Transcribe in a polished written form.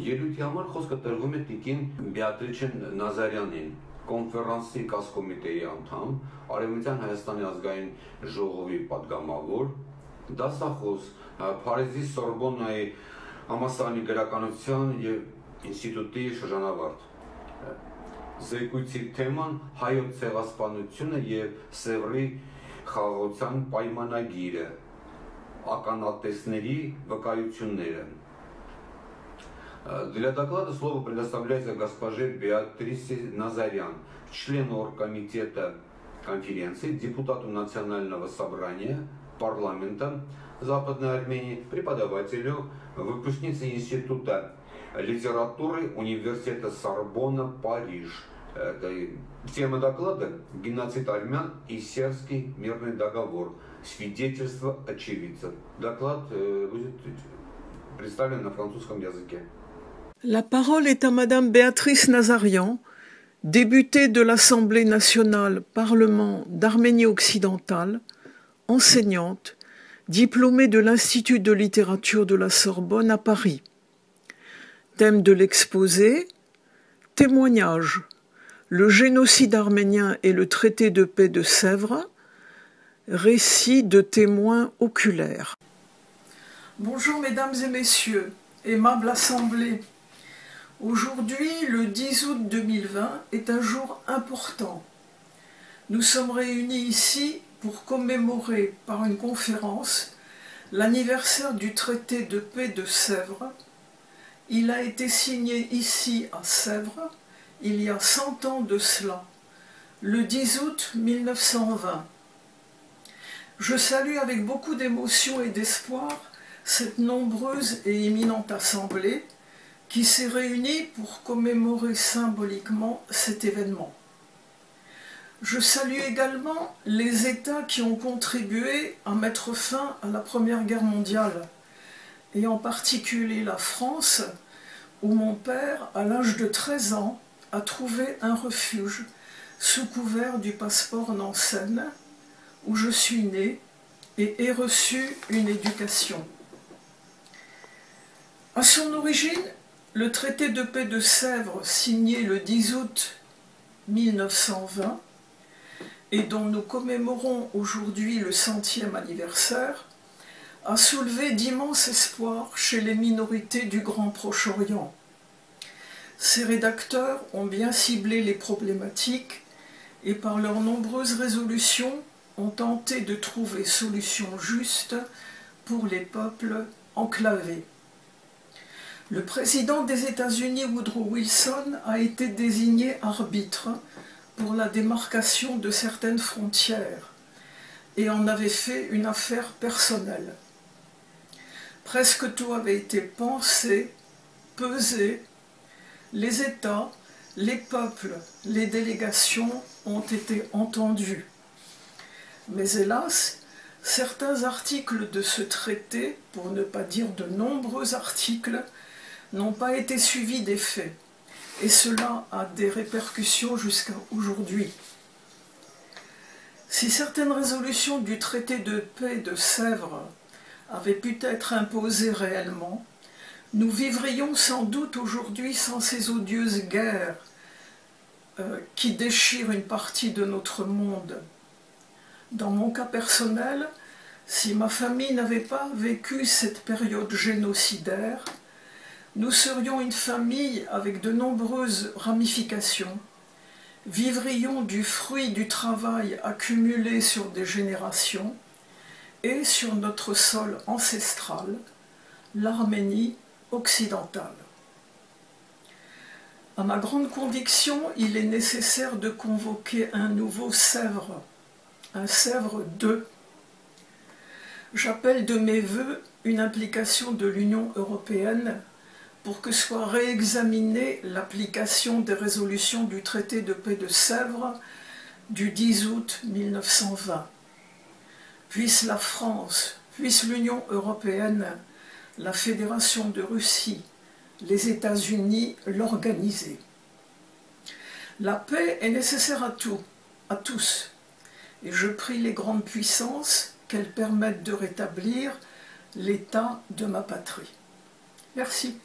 Ելույթի համար խոսքը տրվում է տիկին Բեատրիչե Նազարյանին, կոնֆերանսի կազմկոմիտեի անդամ, Արևմտյան Հայաստանի ազգային ժողովի падգամավոր, դասախոս, Փարիզի Սորբոննայի համալսարանի գրականության և ինստիտուտի շրջանավարտ։ Զեկույցի թեման հայոց ցեղասպանությունը և Սևրի խաղաղության պայմանագիրը, ականատեսների վկայությունները։ Для доклада слово предоставляется госпоже Беатрисе Назарян, члену оргкомитета конференции, депутату Национального собрания парламента Западной Армении, преподавателю, выпускнице Института литературы Университета Сорбонна, Париж. Тема доклада «Геноцид армян и сербский мирный договор. Свидетельство очевидцев». Доклад будет представлен на французском языке. La parole est à Madame Béatrice Nazarian, députée de l'Assemblée nationale Parlement d'Arménie occidentale, enseignante, diplômée de l'Institut de littérature de la Sorbonne à Paris. Thème de l'exposé, témoignage, le génocide arménien et le traité de paix de Sèvres, récit de témoins oculaires. Bonjour mesdames et messieurs, aimable assemblée. Aujourd'hui, le 10 août 2020, est un jour important. Nous sommes réunis ici pour commémorer par une conférence l'anniversaire du traité de paix de Sèvres. Il a été signé ici à Sèvres il y a 100 ans de cela, le 10 août 1920. Je salue avec beaucoup d'émotion et d'espoir cette nombreuse et éminente assemblée qui s'est réunie pour commémorer symboliquement cet événement. Je salue également les États qui ont contribué à mettre fin à la Première Guerre mondiale, et en particulier la France, où mon père, à l'âge de 13 ans, a trouvé un refuge sous couvert du passeport Nansen, où je suis né et ai reçu une éducation. À son origine, le traité de paix de Sèvres, signé le 10 août 1920, et dont nous commémorons aujourd'hui le 100e anniversaire, a soulevé d'immenses espoirs chez les minorités du Grand Proche-Orient. Ses rédacteurs ont bien ciblé les problématiques et par leurs nombreuses résolutions ont tenté de trouver solutions justes pour les peuples enclavés. Le président des États-Unis, Woodrow Wilson, a été désigné arbitre pour la démarcation de certaines frontières et en avait fait une affaire personnelle. Presque tout avait été pensé, pesé. Les États, les peuples, les délégations ont été entendus. Mais hélas, certains articles de ce traité, pour ne pas dire de nombreux articles, n'ont pas été suivis d'effet, et cela a des répercussions jusqu'à aujourd'hui. Si certaines résolutions du traité de paix de Sèvres avaient pu être imposées réellement, nous vivrions sans doute aujourd'hui sans ces odieuses guerres qui déchirent une partie de notre monde. Dans mon cas personnel, si ma famille n'avait pas vécu cette période génocidaire, nous serions une famille avec de nombreuses ramifications, vivrions du fruit du travail accumulé sur des générations et sur notre sol ancestral, l'Arménie occidentale. À ma grande conviction, il est nécessaire de convoquer un nouveau Sèvres, un Sèvres II. J'appelle de mes vœux une implication de l'Union européenne pour que soit réexaminée l'application des résolutions du traité de paix de Sèvres du 10 août 1920. Puisse la France, puisse l'Union européenne, la Fédération de Russie, les États-Unis l'organiser. La paix est nécessaire à tous, et je prie les grandes puissances qu'elles permettent de rétablir l'état de ma patrie. Merci.